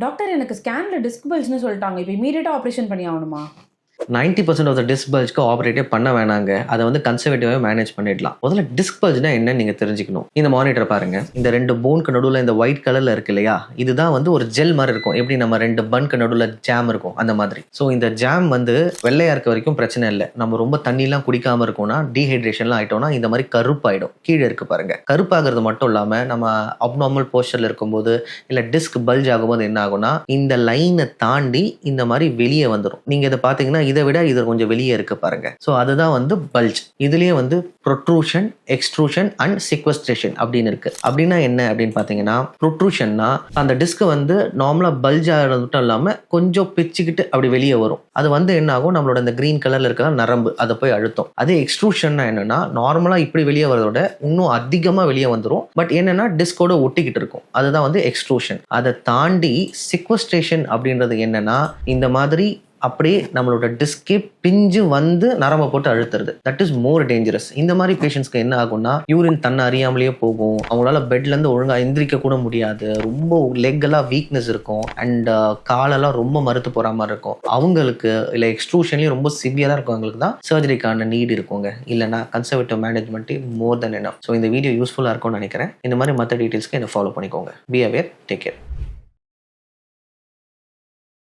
Doctor எனக்கு ஸ்கேன்ல disk பல்ஜ்னு சொல்லிட்டாங்க. இப்போ இமீடியட்டா ஆபரேஷன் பண்ணி ஆகணுமா? 90% ஆஃப் த டிஸ்க் பல்ஜ்க்கு ஆப்ரேட்டே பண்ண வேணாங்க. அதை வந்து கன்சர்வேட்டிவாக மேனேஜ் பண்ணிடலாம். முதல்ல டிஸ்க் பல்ஜ்னா என்னன்னு நீங்கள் தெரிஞ்சுக்கணும். இந்த மானிட்டர் பாருங்க. இந்த 2 போனுக்கு நடுவில் இந்த ஒயிட் கலரில் இருக்கு இல்லையா, இதுதான் வந்து ஒரு ஜெல் மாதிரி இருக்கும். எப்படி நம்ம 2 பன்க்கு நடுவில் ஜாம் இருக்கும் அந்த மாதிரி. ஸோ இந்த ஜாம் வந்து வெள்ளையா இருக்க வரைக்கும் பிரச்சனை இல்லை. நம்ம ரொம்ப தண்ணிலாம் குடிக்காமல் இருக்கோம்னா, டீஹைட்ரேஷன்லாம் ஆகிட்டோம்னா இந்த மாதிரி கருப்பாயிடும். கீழே இருக்கு பாருங்க. கருப்பாகிறது மட்டும் இல்லாமல் நம்ம அப்நார்மல் போஸ்டரில் இருக்கும்போது இல்லை டிஸ்க் பல்ஜ் ஆகும்போது என்ன ஆகும்னா, இந்த லைனை தாண்டி இந்த மாதிரி வெளியே வந்துடும். நீங்கள் இதை பார்த்தீங்கன்னா இதை விட இது கொஞ்சம் வெளியே இருக்கு பாருங்க. ஸோ அதுதான் வந்து பல்ஜ். இதுலயே வந்து ப்ரொட்ரூஷன், எக்ஸ்ட்ரூஷன் அண்ட் சிக்வஸ்ட்ரேஷன் அப்படின்னு இருக்கு. அப்படின்னா என்ன அப்படின்னு பார்த்தீங்கன்னா, ப்ரொட்ரூஷன்னா அந்த டிஸ்க் வந்து நார்மலா பல்ஜ் ஆகிறது மட்டும் இல்லாம கொஞ்சம் பிச்சுக்கிட்டு அப்படி வெளியே வரும். அது வந்து என்ன ஆகும், நம்மளோட இந்த கிரீன் கலர்ல இருக்கிற நரம்பு அதை போய் அழுத்தும். அதே எக்ஸ்ட்ரூஷன்னா என்னன்னா, நார்மலா இப்படி வெளியே வரதோட இன்னும் அதிகமா வெளியே வந்துடும். பட் என்னன்னா டிஸ்கோட ஒட்டிக்கிட்டு இருக்கும். அதுதான் வந்து எக்ஸ்ட்ரூஷன். அதை தாண்டி சிக்வஸ்ட்ரேஷன் அப்படின்றது என்னன்னா, இந்த மாதிரி அப்படியே நம்மளோட டிஸ்கே பிஞ்சு வந்து நரம்பை போட்டு அழுத்துறது. That is more dangerous. இந்த மாதிரி பேஷண்ட்ஸ்க்கு என்ன ஆகும்னா, யூரின் தன்னை அறியாமலேயே போகும். அவங்களால பெட்ல இருந்து ஒழுங்கா எந்திரிக்க கூட முடியாது. ரொம்ப லெக் எல்லாம் வீக்னஸ் இருக்கும். அண்ட் காலெல்லாம் ரொம்ப மறுத்து போற மாதிரி இருக்கும். அவங்களுக்கு இல்லை எக்ஸ்ட்ரூஷன்லயும் ரொம்ப சிவியரா இருக்கவங்களுக்கு தான் சர்ஜரிக்கான நீட் இருக்குங்க. இல்லைன்னா கன்சர்வேட்டிவ் மேனேஜ்மெண்ட்டே மோர் தென் எனஃப். ஸோ இந்த வீடியோ யூஸ்ஃபுல்லா இருக்கும்னு நினைக்கிறேன். இந்த மாதிரி மற்ற டீட்டெயில்ஸ்க்கு என்ன ஃபாலோ பண்ணிக்கோங்க. Be aware, take care.